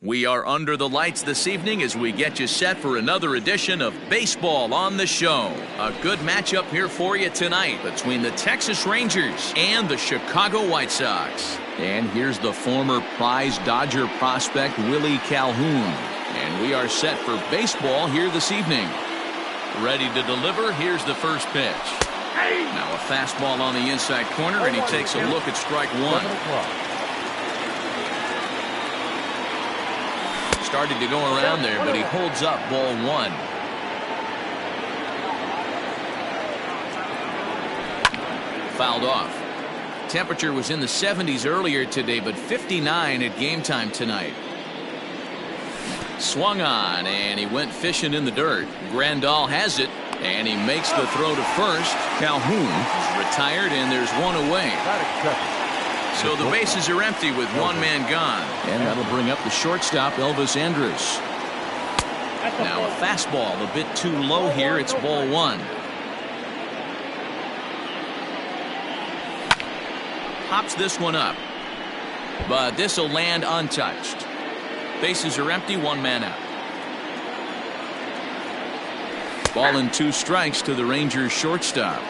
We are under the lights this evening as we get you set for another edition of Baseball on the Show. A good matchup here for you tonight between the Texas Rangers and the Chicago White Sox. And here's the former prize Dodger prospect Willie Calhoun. And we are set for baseball here this evening. Ready to deliver, here's the first pitch. Now a fastball on the inside corner, and he takes a look at strike one. Started to go around there, but he holds up ball one. Fouled off. Temperature was in the 70s earlier today, but 59 at game time tonight. Swung on, and he went fishing in the dirt. Grandal has it, and he makes the throw to first. Calhoun is retired, and there's one away. So the bases are empty with one man gone. And that'll bring up the shortstop, Elvis Andrus. Now a fastball a bit too low here. It's ball one. Pops this one up. But this will land untouched. Bases are empty, one man out. Ball and 2 strikes to the Rangers shortstop.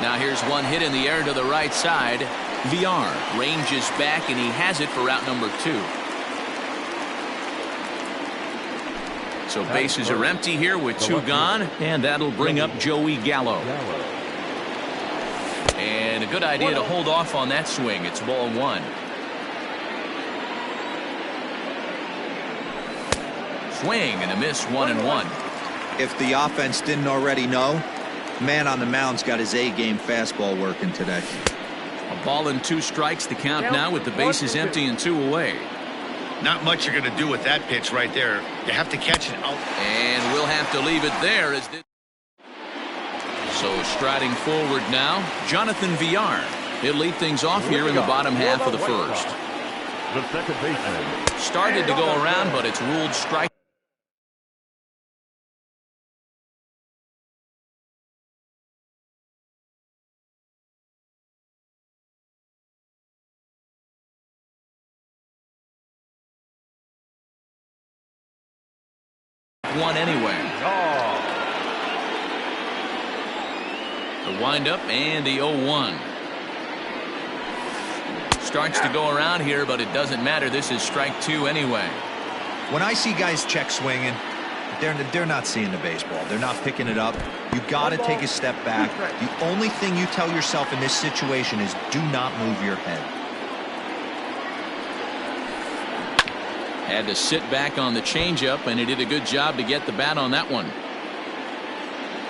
Now here's one hit in the air to the right side. VR ranges back, and he has it for out number 2. So bases are empty here with 2 gone, and that'll bring up Joey Gallo. And a good idea to hold off on that swing. It's ball one. Swing and a miss, 1-1. If the offense didn't already know, man on the mound's got his A-game fastball working today. A ball and 2 strikes to count now with the bases empty and 2 away. Not much you're going to do with that pitch right there. You have to catch it out. And we'll have to leave it there. So striding forward now, Jonathan VR. He'll lead things off here in the bottom half of the first. The second baseman started to go around, but it's ruled strike. One anyway. The windup and the 0-1. Starts to go around here, but it doesn't matter. This is strike 2 anyway. When I see guys check swinging, they're not seeing the baseball. They're not picking it up. You got to take a step back. The only thing you tell yourself in this situation is do not move your head. Had to sit back on the changeup, and he did a good job to get the bat on that one.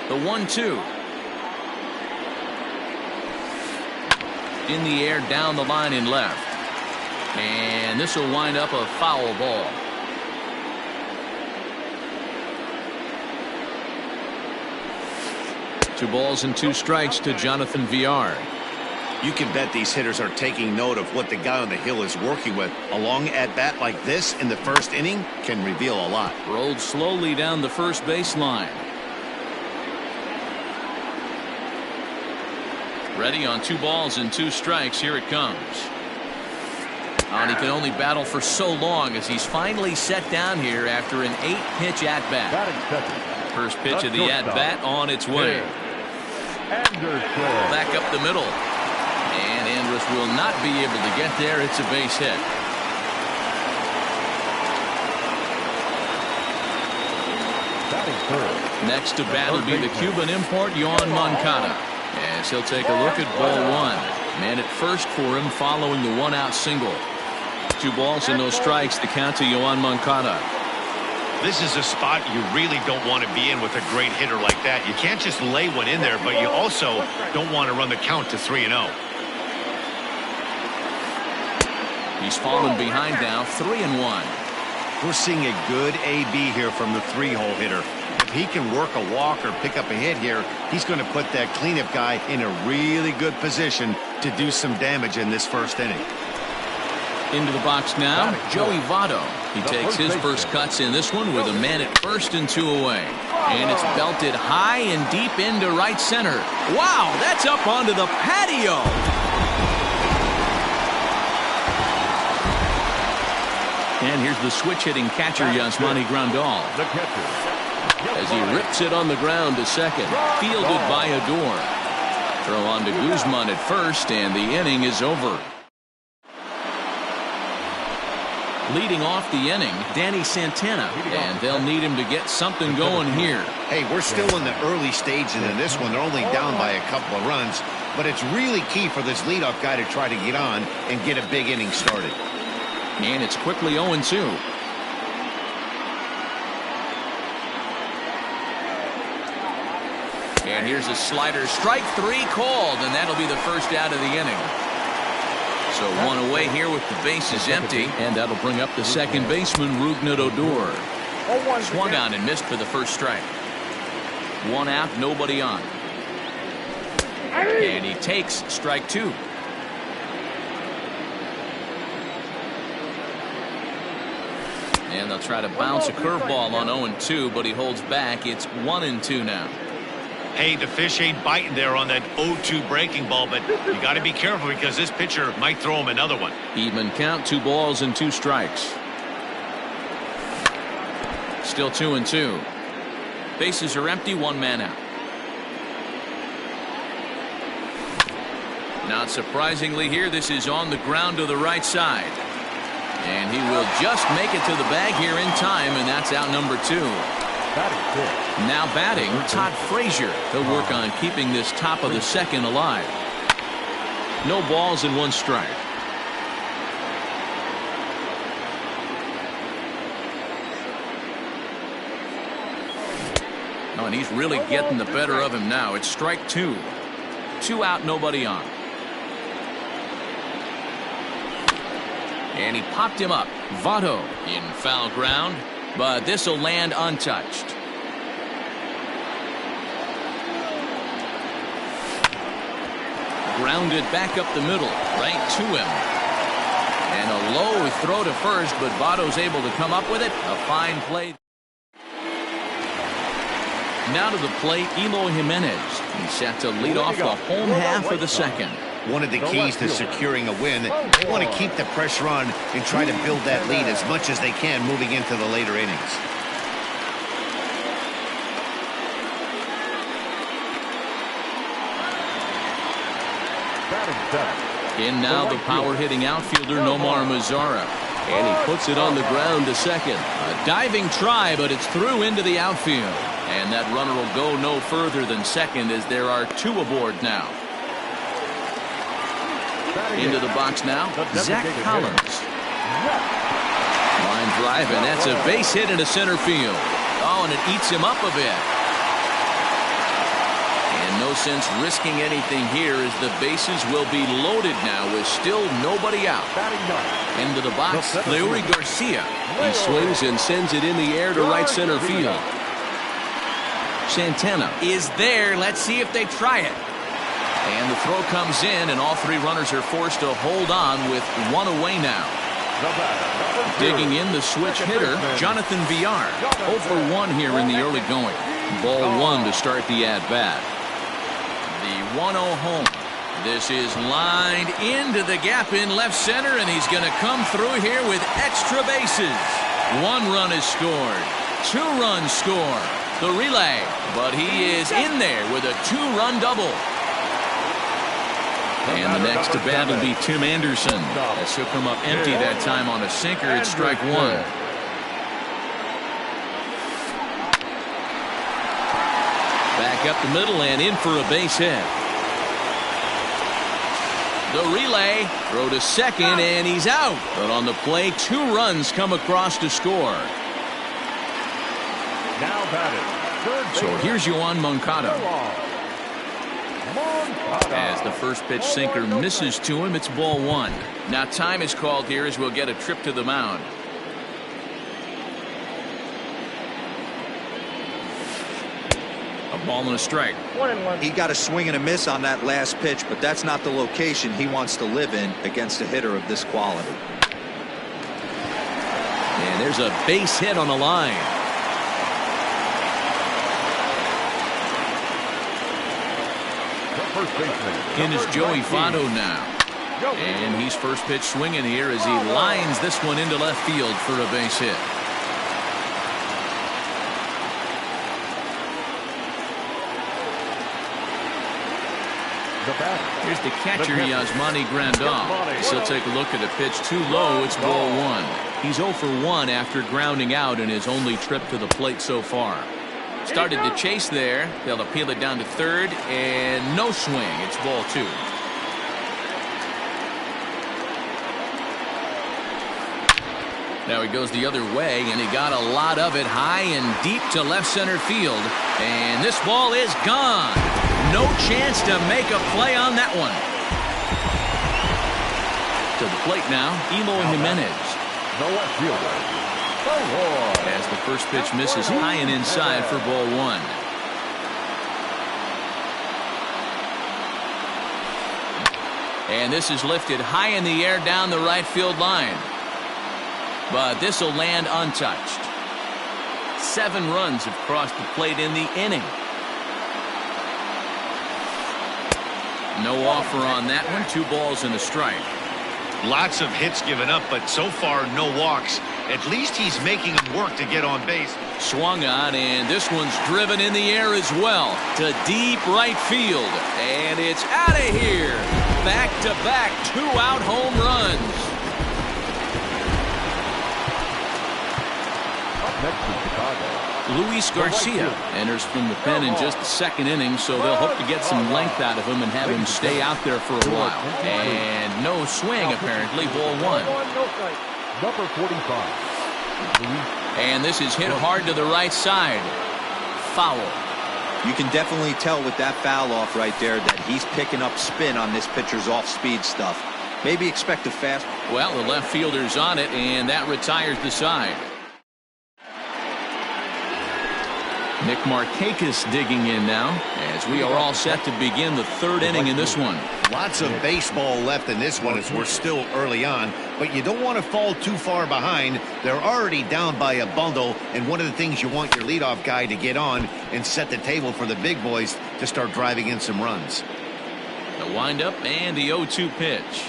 The 1-2. In the air, down the line in left. And this will wind up a foul ball. Two balls and 2 strikes to Jonathan VR. You can bet these hitters are taking note of what the guy on the hill is working with. A long at-bat like this in the first inning can reveal a lot. Rolled slowly down the first baseline. Ready on 2 balls and 2 strikes. Here it comes. And he can only battle for so long as he's finally set down here after an 8-pitch at-bat. First pitch of the at-bat on its way. Back up the middle. And Andrus will not be able to get there. It's a base hit. Next to bat will be the Cuban import, Yoan Moncada. As he'll take a look at ball 1. Man at first for him following the 1-out single. 2 balls and no strikes to count to Yoan Moncada. This is a spot you really don't want to be in with a great hitter like that. You can't just lay one in there, but you also don't want to run the count to 3-0. He's fallen behind now, 3-1. We're seeing a good AB here from the 3-hole hitter. If he can work a walk or pick up a hit here, he's going to put that cleanup guy in a really good position to do some damage in this first inning. Into the box now, Joey Votto. He takes his first cuts in this one with a man at first and 2 away. And it's belted high and deep into right center. Wow, that's up onto the patio. And here's the switch-hitting catcher, Yasmani Grandal. The catcher. As he rips it on the ground to second. Fielded by Adore. Throw on to Guzman at first, and the inning is over. Leading off the inning, Danny Santana, and they'll need him to get something going here. Hey, we're still in the early stages in this one. They're only down by a couple of runs, but it's really key for this leadoff guy to try to get on and get a big inning started. And it's quickly 0-2. And here's a slider, strike 3 called, and that'll be the first out of the inning. So one away here with the bases empty, and that'll bring up the second baseman, Rougned Odor. Swung on and missed for the first strike. One out, nobody on. And he takes strike 2. And they'll try to bounce a curveball on 0-2, but he holds back. It's 1-2 now. Hey, the fish ain't biting there on that 0-2 breaking ball, but you got to be careful because this pitcher might throw him another one. Even count, 2 balls and 2 strikes. Still 2-2. Bases are empty, 1 man out. Not surprisingly here, this is on the ground to the right side. And he will just make it to the bag here in time, and that's out number 2. Now batting, Todd Frazier. He'll work on keeping this top of the second alive. No balls and 1 strike. Oh, and he's really getting the better of him now. It's strike 2. 2 out, nobody on. And he popped him up. Votto in foul ground, but this will land untouched. Grounded back up the middle, right to him. And a low throw to first, but Votto's able to come up with it. A fine play. Now to the plate, Eloy Jimenez. He's set to lead off the home half of the second. One of the keys to securing a win, they want to keep the pressure on and try to build that lead as much as they can moving into the later innings. In now the power-hitting outfielder Nomar Mazara. And he puts it on the ground to second. A diving try, but it's through into the outfield. And that runner will go no further than second as there are 2 aboard now. Into the box now, Zach Collins. Line drive, and that's a base hit into center field. Oh, and it eats him up a bit. And no sense risking anything here as the bases will be loaded now with still nobody out. Into the box, Leury Garcia. He swings and sends it in the air to right center field. Santana is there. Let's see if they try it. And the throw comes in, and all 3 runners are forced to hold on with 1 away now. Digging in the switch hitter, Jonathan Villar. 0 for 1 here in the early going. Ball 1 to start the at-bat. The 1-0 home. This is lined into the gap in left center, and he's going to come through here with extra bases. 1 run is scored. 2 runs score. The relay, but he is in there with a 2-run double. And the next to bat will be Tim Anderson. As he'll come up empty that time on a sinker at strike 1. Back up the middle and in for a base hit. The relay, throw to second, and he's out. But on the play, 2 runs come across to score. Now batted. So here's Yoan Moncada. As the first pitch sinker misses to him, it's ball 1. Now time is called here as we'll get a trip to the mound. A ball and a strike. 1-1. He got a swing and a miss on that last pitch, but that's not the location he wants to live in against a hitter of this quality. And there's a base hit on the line. In is Joey Votto now. And he's first pitch swinging here as he lines this one into left field for a base hit. Here's the catcher, Yasmani Grandal. So take a look at a pitch too low. It's ball one. He's 0 for 1 after grounding out in his only trip to the plate so far. Started to chase there. They'll appeal it down to third, and no swing. It's ball two. Now he goes the other way, and he got a lot of it high and deep to left center field. And this ball is gone. No chance to make a play on that one. To the plate now, Eloy Jimenez. The left fielder. As the first pitch misses high and inside for ball one. And this is lifted high in the air down the right field line. But this will land untouched. 7 runs have crossed the plate in the inning. No offer on that one. 2 balls and a strike. Lots of hits given up, but so far no walks. At least he's making them work to get on base. Swung on, and this one's driven in the air as well to deep right field. And it's out of here. Back-to-back 2-out home runs. Next to Chicago. Luis Garcia enters from the pen in just the 2nd inning, so they'll hope to get some length out of him and have him stay out there for a while. And no swing, apparently, ball one. Number 45. And this is hit hard to the right side. Foul. You can definitely tell with that foul off right there that he's picking up spin on this pitcher's off-speed stuff. Maybe expect a fast. Well, the left fielder's on it, and that retires the side. Nick Markakis digging in now as we are all set to begin the 3rd inning in this one. Lots of baseball left in this one as we're still early on, but you don't want to fall too far behind. They're already down by a bundle, and one of the things you want your leadoff guy to get on and set the table for the big boys to start driving in some runs. The windup and the 0-2 pitch.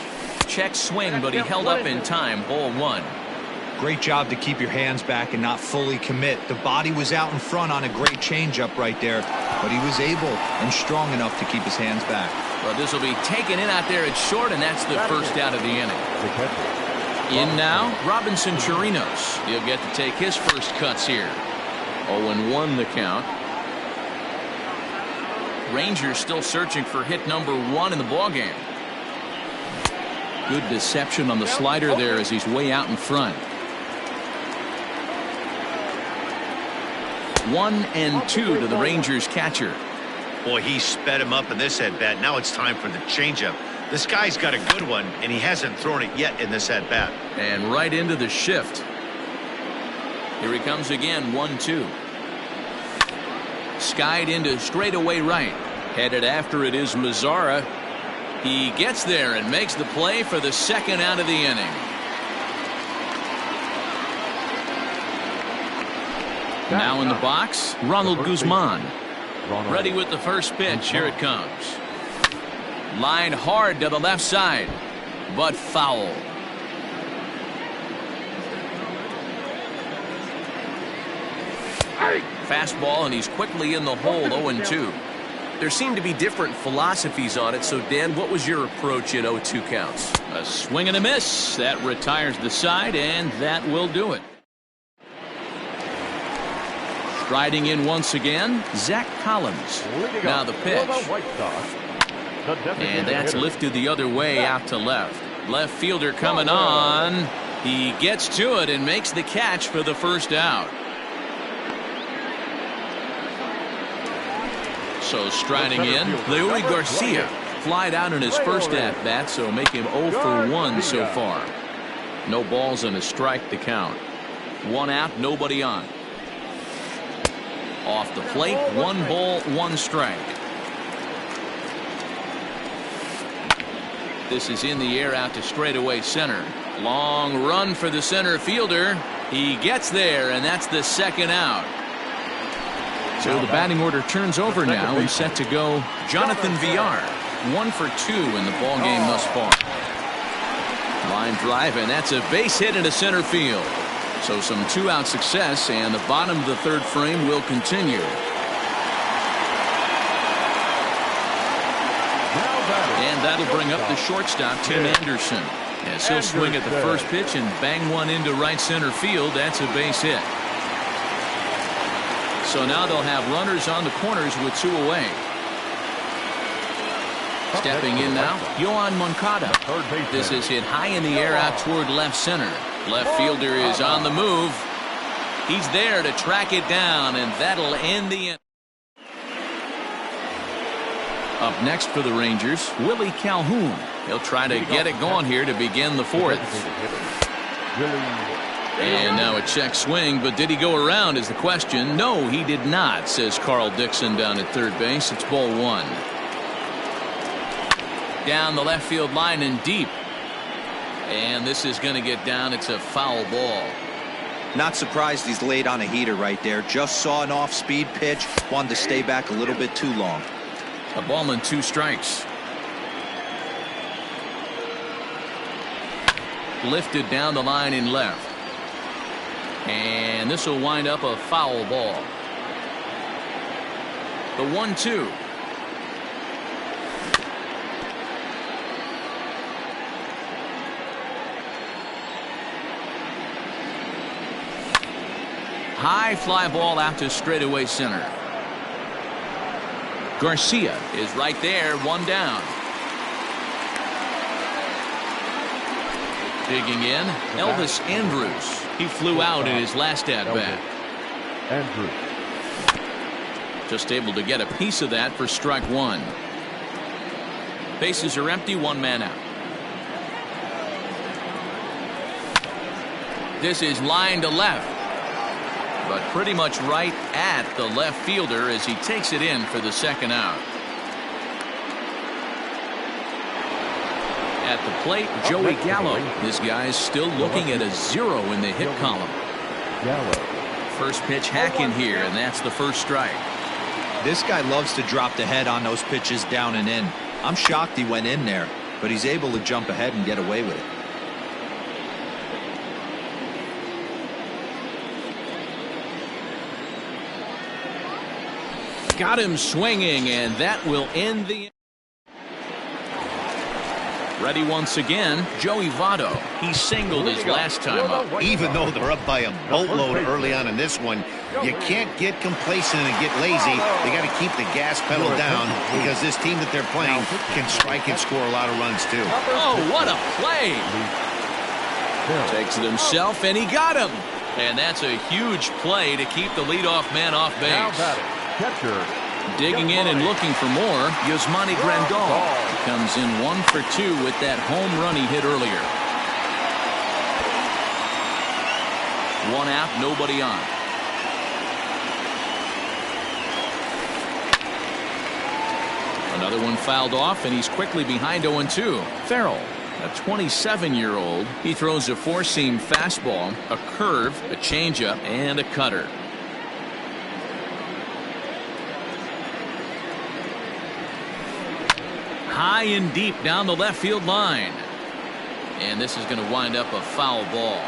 Check swing, but he held up in time. Ball one. Great job to keep your hands back and not fully commit. The body was out in front on a great changeup right there, but he was able and strong enough to keep his hands back. Well, this will be taken in out there at short, and that's the first out of the inning. In now, Robinson Chirinos. He'll get to take his first cuts here. 0-1 the count. Rangers still searching for hit number 1 in the ballgame. Good deception on the slider there as he's way out in front. 1-2 to the Rangers catcher. Boy, he sped him up in this at-bat. Now it's time for the changeup. This guy's got a good one, and he hasn't thrown it yet in this at-bat. And right into the shift. Here he comes again, 1-2. Skied into straightaway right. Headed after it is Mazzara. He gets there and makes the play for the 2nd out of the inning. Now in the box, Ronald Guzman. Ready with the first pitch. Here it comes. Line hard to the left side, but foul. Fastball, and he's quickly in the hole. 0-2. There seem to be different philosophies on it, so Dan, what was your approach at 0-2 counts? A swing and a miss. That retires the side, and that will do it. Striding in once again, Zach Collins. Now the pitch. And that's lifted the other way out to left. Left fielder coming on. He gets to it and makes the catch for the first out. So striding in, Leury Garcia. Flied out in his first at-bat, so make him 0 for 1 so far. No balls and a strike to count. 1 out, nobody on. Off the plate, 1 ball, 1 strike. This is in the air out to straightaway center. Long run for the center fielder. He gets there, and that's the 2nd out. So the batting order turns over now and set to go Jonathan Villar. 1 for 2 in the ballgame thus far. Line drive, and that's a base hit into center field. So some 2-out success, and the bottom of the third frame will continue. And that'll bring up the shortstop, Tim Anderson, as he'll swing at the first pitch and bang one into right center field. That's a base hit. So now they'll have runners on the corners with 2 away. Stepping in now, Yohan Moncada. This is hit high in the air out toward left center. Left fielder is on the move. He's there to track it down, and that'll end the inning. Up next for the Rangers, Willie Calhoun. He'll try to get it going here to begin the 4th. And now a check swing, but did he go around is the question. No, he did not, says Carl Dixon down at third base. It's ball 1. Down the left field line and deep. And this is going to get down. It's a foul ball. Not surprised he's laid on a heater right there. Just saw an off-speed pitch. Wanted to stay back a little bit too long. A ball and 2 strikes. Lifted down the line in left. And this will wind up a foul ball. The 1-2. High fly ball out to straightaway center. Garcia is right there, 1 down. Digging in, Elvis Andrus. He flew out in his last at-bat. Andrus. Just able to get a piece of that for strike 1. Bases are empty, 1 man out. This is line to left, but pretty much right at the left fielder as he takes it in for the 2nd out. At the plate, Joey Gallo. This guy's still looking at a 0 in the hit column. First pitch hack in here, and that's the first strike. This guy loves to drop the head on those pitches down and in. I'm shocked he went in there, but he's able to jump ahead and get away with it. Got him swinging, and that will end the. Ready once again, Joey Votto. He singled his last time up. Even though they're up by a boatload early on in this one, you can't get complacent and get lazy. They got to keep the gas pedal down because this team that they're playing can strike and score a lot of runs too. Oh, what a play! Takes it himself, and he got him. And that's a huge play to keep the leadoff man off base. Catcher. Digging in and looking for more, Yasmani Grandal comes in 1 for 2 with that home run he hit earlier. 1 out, nobody on. Another one fouled off, and he's quickly behind 0-2. Farrell, a 27-year-old, he throws a 4-seam fastball, a curve, a changeup, and a cutter. High and deep down the left field line. And this is going to wind up a foul ball.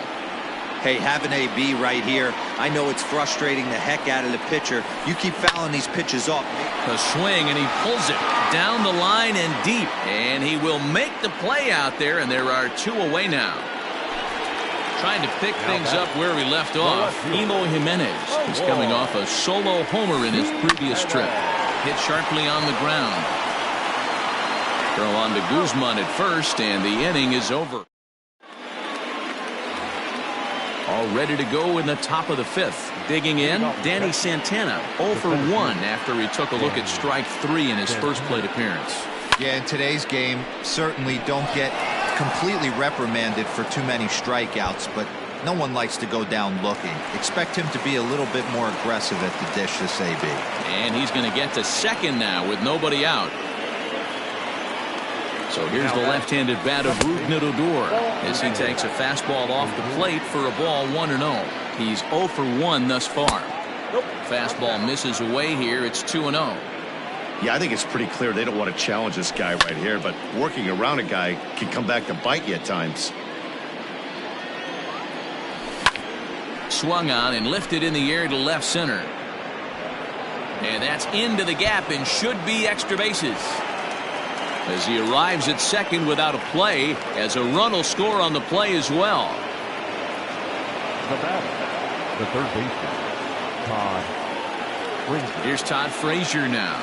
Hey, have an AB right here. I know it's frustrating the heck out of the pitcher. You keep fouling these pitches off. A swing, and he pulls it down the line and deep. And he will make the play out there, and there are 2 away now. Trying to pick things up where we left off. Eloy Jimenez is coming off a solo homer in his previous trip. Hit sharply on the ground. Throw on to Guzman at first, and the inning is over. All ready to go in the top of the 5th. Digging in, Danny Santana, 0 for 1 after he took a look at strike 3 in his first plate appearance. Yeah, in today's game, certainly don't get completely reprimanded for too many strikeouts, but no one likes to go down looking. Expect him to be a little bit more aggressive at the dish this AB. And he's going to get to second now with nobody out. So here's the left-handed bat of Rougned Odor as he takes a fastball off the plate for a ball 1-0. He's 0 for 1 thus far. Fastball misses away here. It's 2-0. Yeah, I think it's pretty clear they don't want to challenge this guy right here, but working around a guy can come back to bite you at times. swung on and lifted in the air to left center. And that's into the gap and should be extra bases. As he arrives at second without a play, as a run will score on the play as well. The batter, the third baseman, Todd Frazier. Here's Todd Frazier now,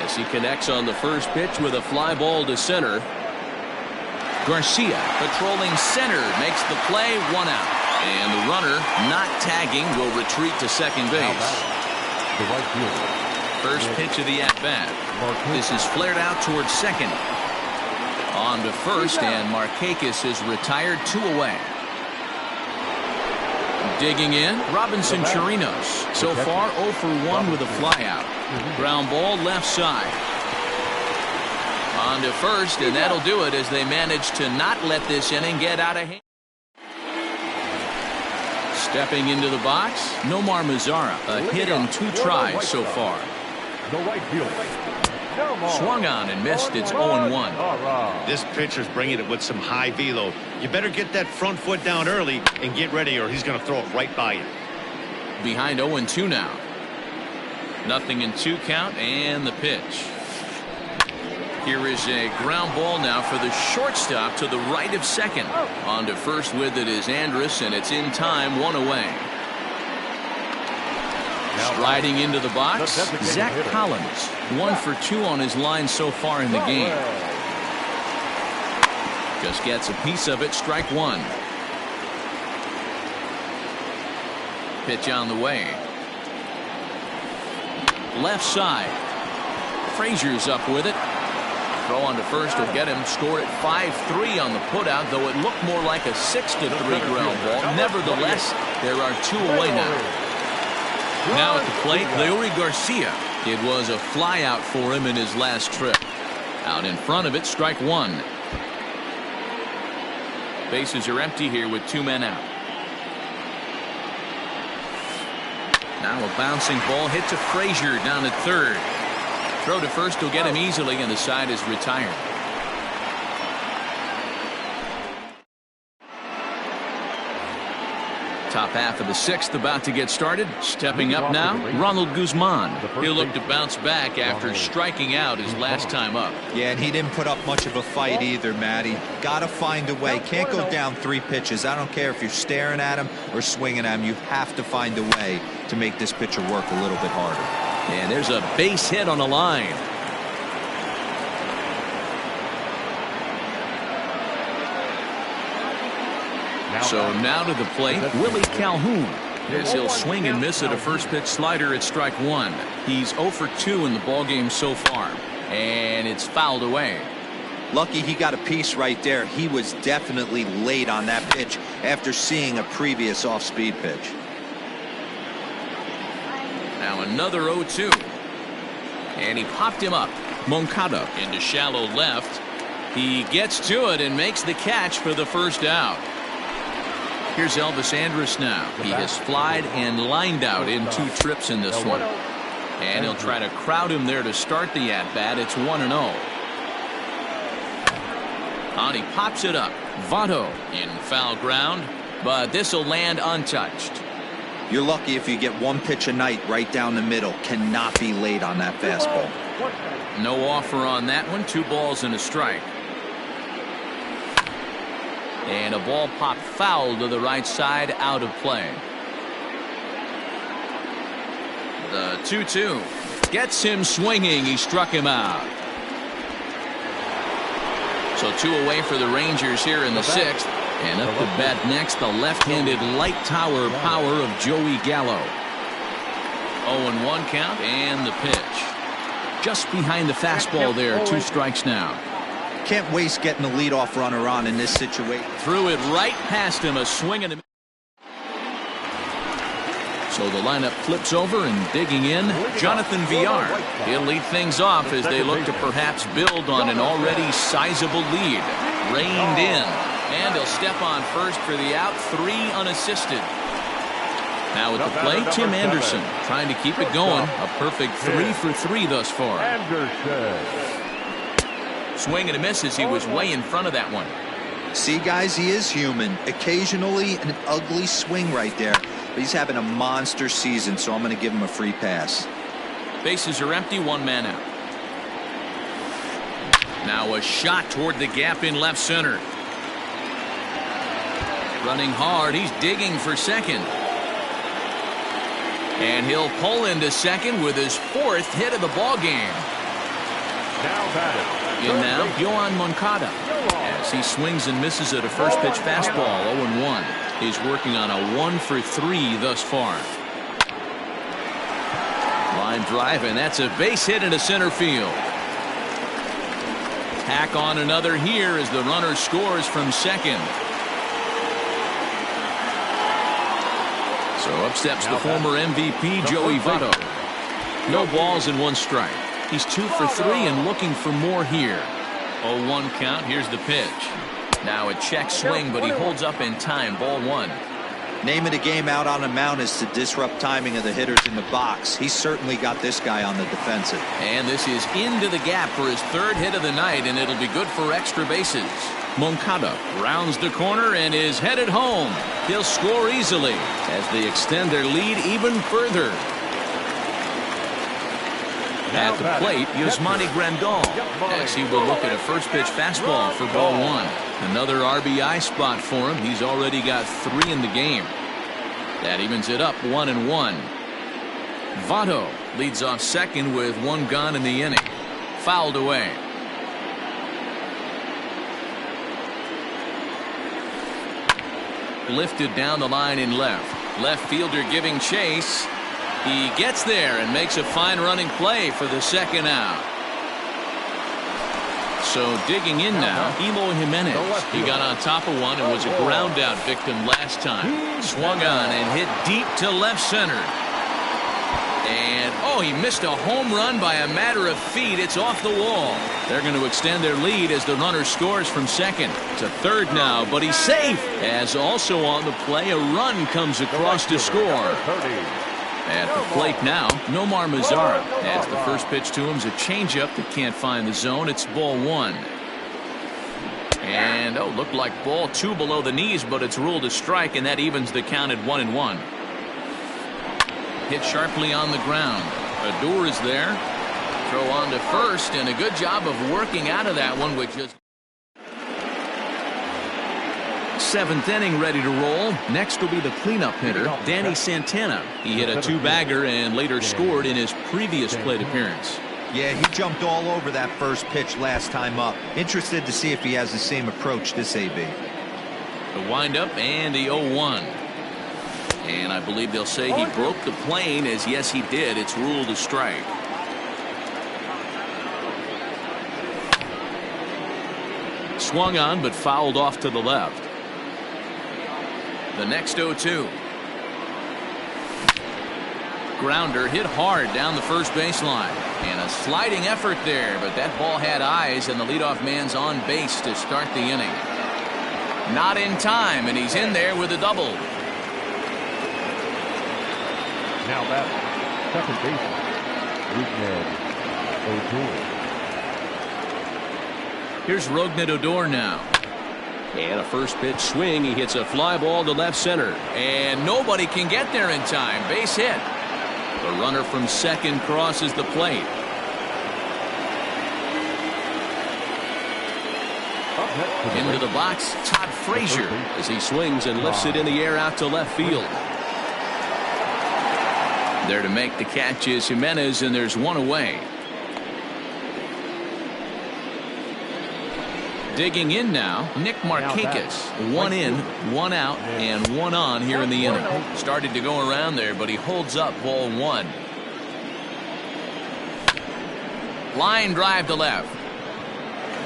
as he connects on the first pitch with a fly ball to center. Garcia patrolling center makes the play, 1 out. And the runner, not tagging, will retreat to second base. The right fielder. First pitch of the at-bat. This is flared out towards second. On to first, and Markakis is retired, 2 away. Digging in, Robinson Chirinos. So far 0 for 1 with a flyout. Ground ball left side. On to first, and that'll do it as they manage to not let this inning get out of hand. Stepping into the box, Nomar Mazara. A hit in 2 tries so far. The right fielder. Swung on and missed. It's 0-1. This pitcher's bringing it with some high velo. You better get that front foot down early and get ready, or he's going to throw it right by you. Behind 0-2 now. 0-2 count, and the pitch. Here is a ground ball now for the shortstop to the right of second. On to first with it is Andrus, and it's in time, 1 away. Striding into the box, Zach Collins. 1 for 2 on his line so far in the game. Just gets a piece of it, strike 1. Pitch on the way. Left side. Frazier's up with it. Throw on to first will get him. Score at 5-3 on the putout, though it looked more like a 6-3 ground ball. Nevertheless, there are 2 away now. Now at the plate, Leury Garcia. It was a flyout for him in his last trip. Out in front of it, strike 1. Bases are empty here with 2 men out. Now a bouncing ball hit to Frazier down at third. Throw to first will get him easily, and the side is retired. Top half of the 6th about to get started. Stepping up now, Ronald Guzman. He'll look to bounce back after striking out his last time up. Yeah, and he didn't put up much of a fight either, Matty. Got to find a way. Can't go down 3 pitches. I don't care if you're staring at him or swinging at him. You have to find a way to make this pitcher work a little bit harder. And there's a base hit on the line. So now to the plate, Willie Calhoun. As he'll swing and miss at a first pitch slider at strike 1. He's 0 for 2 in the ballgame so far. And it's fouled away. Lucky he got a piece right there. He was definitely late on that pitch after seeing a previous off-speed pitch. Now another 0-2. And he popped him up. Moncada into shallow left. He gets to it and makes the catch for the first out. Here's Elvis Andrus now. He has flied and lined out in 2 trips in this one. And he'll try to crowd him there to start the at-bat. It's 1-0. And he pops it up. Votto in foul ground, but this will land untouched. You're lucky if you get 1 pitch a night right down the middle. Cannot be late on that fastball. No offer on that one. 2 balls and a strike. And a ball popped foul to the right side, out of play. The 2-2 gets him swinging. He struck him out. So 2 away for the Rangers here in the 6th. And up to bat next, the left-handed light tower power of Joey Gallo. 0-1 count, and the pitch. Just behind the fastball there. 2 strikes now. Can't waste getting the leadoff runner on in this situation. Threw it right past him, a swing and a... So the lineup flips over, and digging in, Jonathan Villar. He'll lead things off as they look to perhaps build on an already sizable lead. Reined in, and he'll step on first for the out, 3 unassisted. Now at the plate, Tim Anderson trying to keep it going. A perfect 3 for 3 thus far. Anderson. Swing and a miss as he was way in front of that one. See, guys, he is human. Occasionally an ugly swing right there, but he's having a monster season, so I'm going to give him a free pass. Bases are empty, one man out. Now a shot toward the gap in left center. Running hard, he's digging for second. And he'll pull into second with his 4th hit of the ball game. Now batted. In now, Yohan Moncada. As he swings and misses at a first pitch fastball, 0-1. He's working on a 1 for 3 thus far. Line drive, and that's a base hit into center field. Tack on another here as the runner scores from second. So up steps the former MVP Joey Votto. No balls and 1 strike. He's 2 for 3 and looking for more here. 0-1 count. Here's the pitch. Now a check swing, but he holds up in time. Ball 1. Name of the game out on the mound is to disrupt timing of the hitters in the box. He's certainly got this guy on the defensive. And this is into the gap for his 3rd hit of the night, and it'll be good for extra bases. Moncada rounds the corner and is headed home. He'll score easily as they extend their lead even further. At the plate, Yasmani Grandal, as he will look at a first pitch fastball for ball 1. Another RBI spot for him. He's already got 3 in the game. That evens it up 1-1. Votto leads off second with 1 gone in the inning. Fouled away. Lifted down the line in left. Left fielder giving chase. He gets there and makes a fine running play for the second out. So digging in now, Eloy Jimenez. He got on top of one and was a ground out victim last time. Swung on and hit deep to left center. And oh, he missed a home run by a matter of feet. It's off the wall. They're going to extend their lead as the runner scores from second to third now, but he's safe. As also on the play, a run comes across to score. At the plate now, Nomar Mazara. As the first pitch to him is a changeup that can't find the zone. It's ball 1. And oh, looked like ball 2 below the knees, but it's ruled a strike, and that evens the count at 1-1. Hit sharply on the ground. Adur is there. Throw on to first, and a good job of working out of that one with just 7th inning ready to roll. Next will be the cleanup hitter, Danny Santana. He hit a 2-bagger and later scored in his previous plate appearance. Yeah, he jumped all over that first pitch last time up. Interested to see if he has the same approach this AB. The windup and the 0-1. And I believe they'll say he broke the plane, as yes he did. It's ruled a strike. Swung on but fouled off to the left. The next 0-2. Grounder hit hard down the first baseline. And a sliding effort there, but that ball had eyes, and the leadoff man's on base to start the inning. Not in time, and he's in there with a double. Now batting, second baseman, Rougned Odor. Here's Rougned Odor now. And a first pitch swing. He hits a fly ball to left center. And nobody can get there in time. Base hit. The runner from second crosses the plate. Into the box, Todd Frazier, as he swings and lifts it in the air out to left field. There to make the catch is Jimenez, and there's one away. Digging in now, Nick Markakis. 1 in, 1 out, and 1 on here in the inning. Started to go around there, but he holds up ball 1. Line drive to left.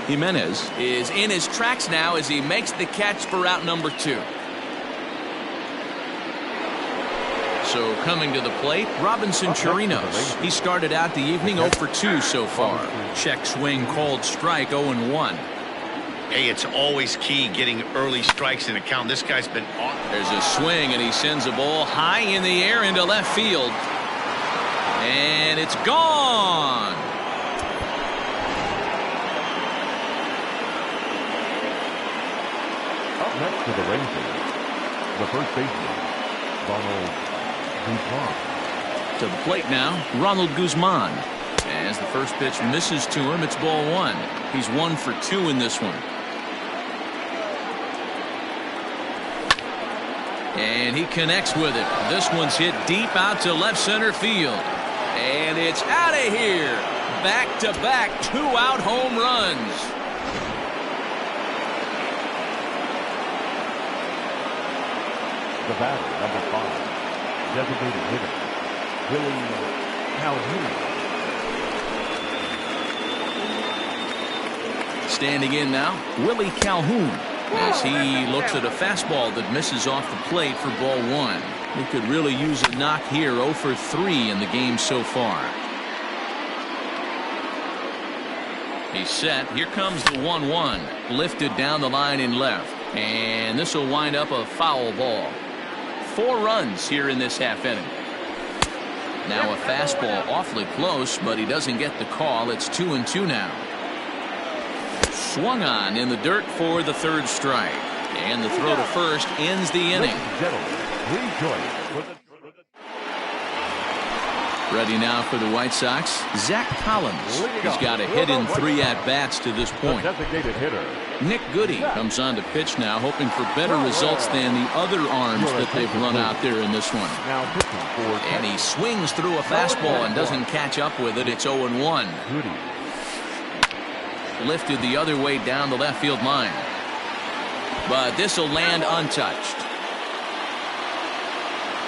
Jimenez is in his tracks now as he makes the catch for out number 2. So coming to the plate, Robinson Chirinos. He started out the evening 0 for 2 so far. Check swing called strike, 0-1. Hey, it's always key getting early strikes in a count. This guy's been off. There's a swing, and he sends a ball high in the air into left field. And it's gone. Up next for the Rangers, the first baseman, Ronald Guzman. To the plate now, Ronald Guzman. As the first pitch misses to him, it's ball one. He's 1 for 2 in this one. And he connects with it. This one's hit deep out to left center field. And it's out of here. Back-to-back 2-out home runs. The batter, number 5, designated hitter, Willie Calhoun. Standing in now, Willie Calhoun, as he looks at a fastball that misses off the plate for ball one. He could really use a knock here. 0 for 3 in the game so far. He's set. Here comes the 1-1. Lifted down the line in left. And this will wind up a foul ball. 4 runs here in this half inning. Now a fastball awfully close, but he doesn't get the call. It's 2-2 now. Swung on in the dirt for the third strike. And the throw to first ends the inning. Ready now for the White Sox, Zach Collins. He's got a hit in 3 at-bats to this point. Nick Goody comes on to pitch now, hoping for better results than the other arms that they've run out there in this one. And he swings through a fastball and doesn't catch up with it. It's 0-1. Lifted the other way down the left field line. But this will land untouched.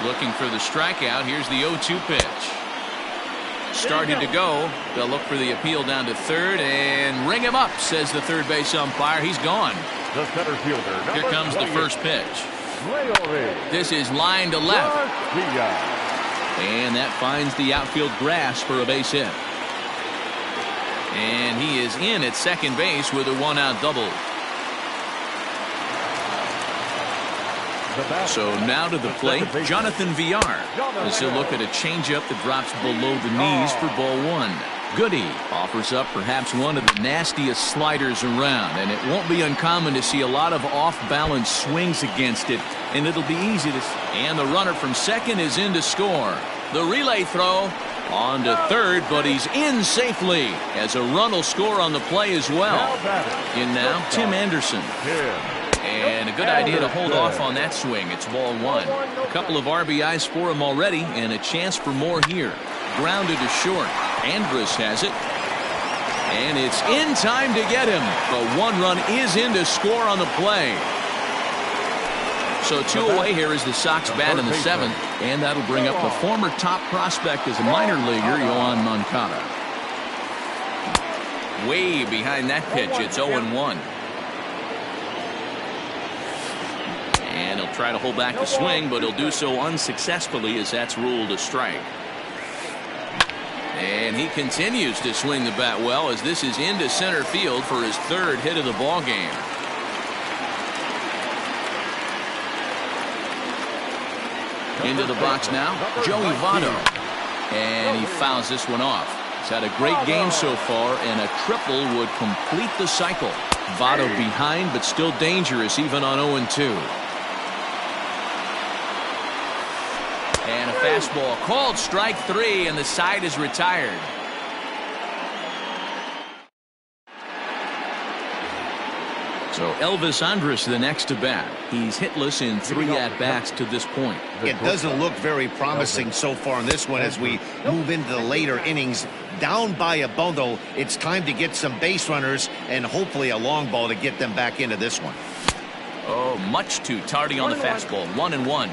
Looking for the strikeout. Here's the 0-2 pitch. Started to go. They'll look for the appeal down to third and ring him up, says the third base umpire. He's gone. The center fielder. Here comes the first pitch. This is line to left. And that finds the outfield grass for a base hit. And he is in at second base with a 1-out double. So now to the plate, Jonathan Villar. As he'll look at a changeup that drops below the knees for ball one. Goody offers up perhaps one of the nastiest sliders around, and it won't be uncommon to see a lot of off-balance swings against it, and it'll be easy to. And the runner from second is in to score. The relay throw on to third, but he's in safely as a run will score on the play as well. In now, Tim Anderson. And a good idea to hold off on that swing. It's ball one. A couple of RBIs for him already, and a chance for more here. Grounded to short. Andrus has it. And it's in time to get him. The 1 run is in to score on the play. So 2 away here as the Sox bat in the 7th. And that'll bring up the former top prospect as a minor leaguer, Yohan Moncada. Way behind that pitch. It's 0-1. And he'll try to hold back the swing, but he'll do so unsuccessfully as that's ruled a strike. And he continues to swing the bat well as this is into center field for his 3rd hit of the ball game. Into the box now, Joey Votto. And he fouls this one off. He's had a great game so far, and a triple would complete the cycle. Votto behind, but still dangerous even on 0-2. And a fastball called strike 3, and the side is retired. So Elvis Andrus the next to bat. He's hitless in 3 at-bats to this point. It doesn't look very promising so far in this one as we move into the later innings. Down by a bundle, it's time to get some base runners and hopefully a long ball to get them back into this one. Oh, much too tardy on the fastball. 1-1.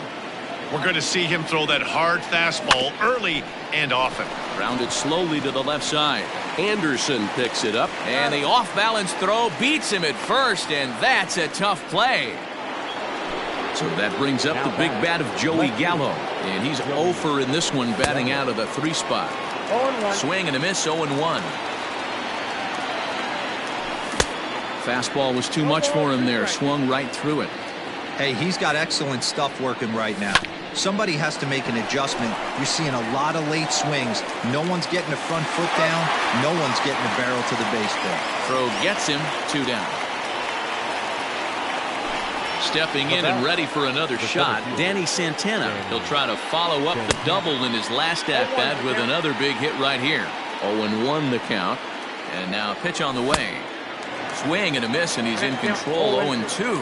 We're going to see him throw that hard fastball early and often. Grounded slowly to the left side. Anderson picks it up, and the off-balance throw beats him at first, and that's a tough play. So that brings up the big bat of Joey Gallo, and he's 0 for in this one, batting out of the 3 spot. Swing and a miss, 0-1. Fastball was too much for him there, swung right through it. Hey, he's got excellent stuff working right now. Somebody has to make an adjustment. You're seeing a lot of late swings. No one's getting the front foot down. No one's getting the barrel to the baseball. Throw gets him, 2 down. Stepping in and ready for another shot, Danny Santana. He'll try to follow up the double in his last at-bat with another big hit right here. 0-1 the count. And now pitch on the way. Swing and a miss, and he's in control. 0-2.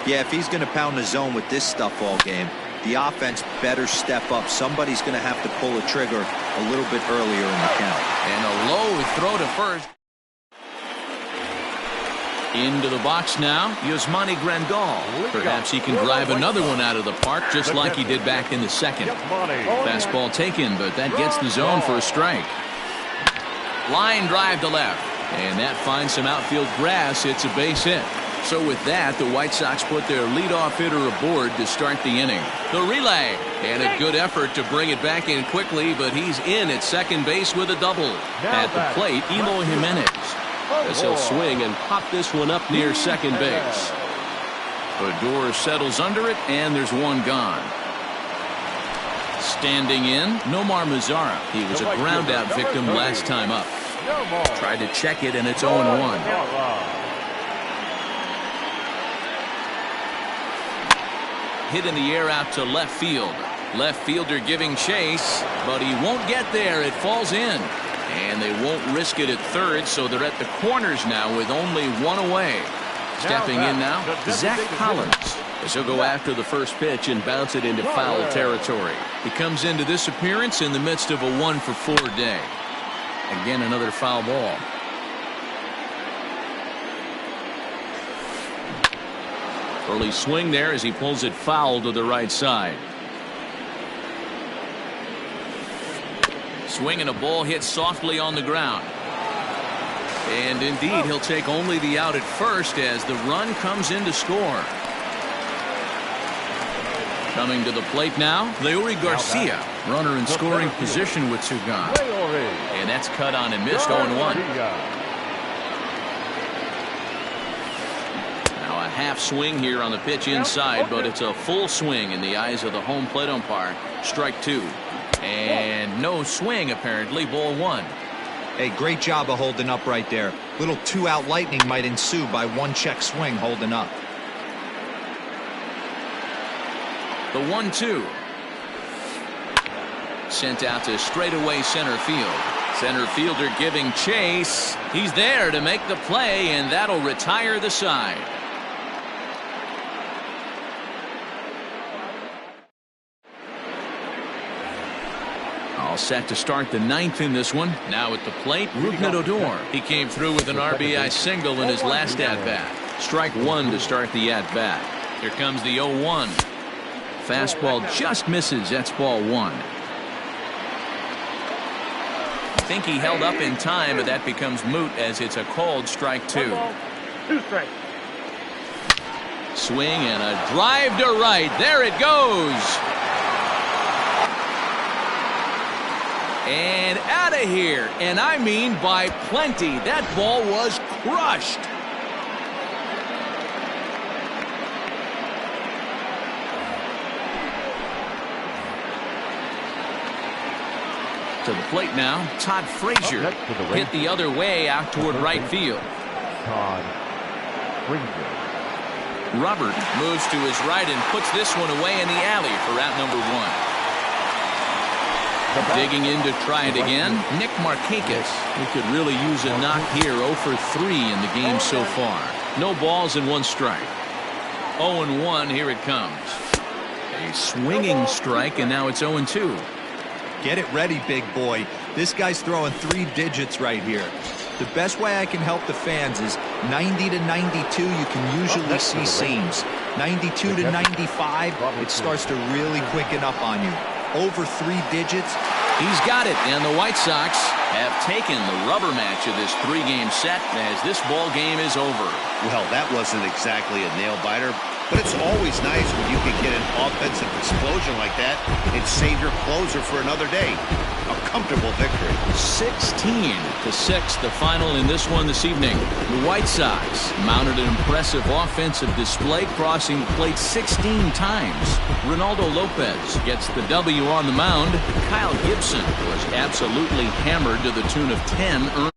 Yeah, if he's going to pound the zone with this stuff all game, the offense better step up. Somebody's going to have to pull a trigger a little bit earlier in the count. And a low throw to first. Into the box now, Yasmani Grandal. Perhaps he can drive another one out of the park just like he did back in the second. Fastball taken, but that gets the zone for a strike. Line drive to left. And that finds some outfield grass. It's a base hit. So with that, the White Sox put their leadoff hitter aboard to start the inning. The relay. And a good effort to bring it back in quickly, but he's in at second base with a double. At the plate, Eloy Jimenez. As he'll swing and pop this one up near second base. Odor settles under it, and there's one gone. Standing in, Nomar Mazara. He was a ground-out victim last time up. Tried to check it, and it's 0-1. Hit in the air out to left field. Left fielder giving chase, but he won't get there. It falls in. And they won't risk it at third, so they're at the corners now with only one away. Stepping in now, Zach Collins. As he'll go after the first pitch and bounce it into foul territory. He comes into this appearance in the midst of a 1-for-4 day. Again, another foul ball. Early swing there as he pulls it foul to the right side. Swing and a ball hit softly on the ground. And indeed, he'll take only the out at first as the run comes in to score. Coming to the plate now, Leury Garcia. Runner in scoring position with two gone. And that's cut on and missed. 0-1. Now a half swing here on the pitch inside, but it's a full swing in the eyes of the home plate umpire. Strike two. And no swing, apparently. Ball one. Hey, great job of holding up right there. Little two-out lightning might ensue by one check swing holding up. The 1-2. Sent out to straightaway center field. Center fielder giving chase. He's there to make the play, and that'll retire the side. All set to start the ninth in this one. Now at the plate, Rougned Odor. He came through with an RBI single in his last at-bat. Strike one to start the at-bat. Here comes the 0-1. Fastball just misses. That's ball one. I think he held up in time, but that becomes moot as it's a called strike two. 2 strikes. Swing and a drive to right. There it goes. And out of here. And I mean by plenty. That ball was crushed. To the plate now, Todd Frazier. Hit the other way out toward right field. Todd Frazier. Robert moves to his right and puts this one away in the alley for out number one. Digging in to try it again, Nick Markakis. He could really use a knock here. 0 for 3 in the game so far. No balls and one strike. 0-1, here it comes. A swinging strike, and now it's 0-2. Get it ready, big boy. This guy's throwing 3 digits right here. The best way I can help the fans is 90 to 92. You can usually see seams. 92 to 95, it starts to really quicken up on you. Over 3 digits. He's got it, and the White Sox have taken the rubber match of this 3-game set as this ball game is over. Well, that wasn't exactly a nail-biter, but it's always nice when you can get an offensive explosion like that and save your closer for another day. A comfortable victory. 16-6, the final in this one this evening. The White Sox mounted an impressive offensive display, crossing the plate 16 times. Ronaldo Lopez gets the W on the mound. Kyle Gibson was absolutely hammered to the tune of 10 earned.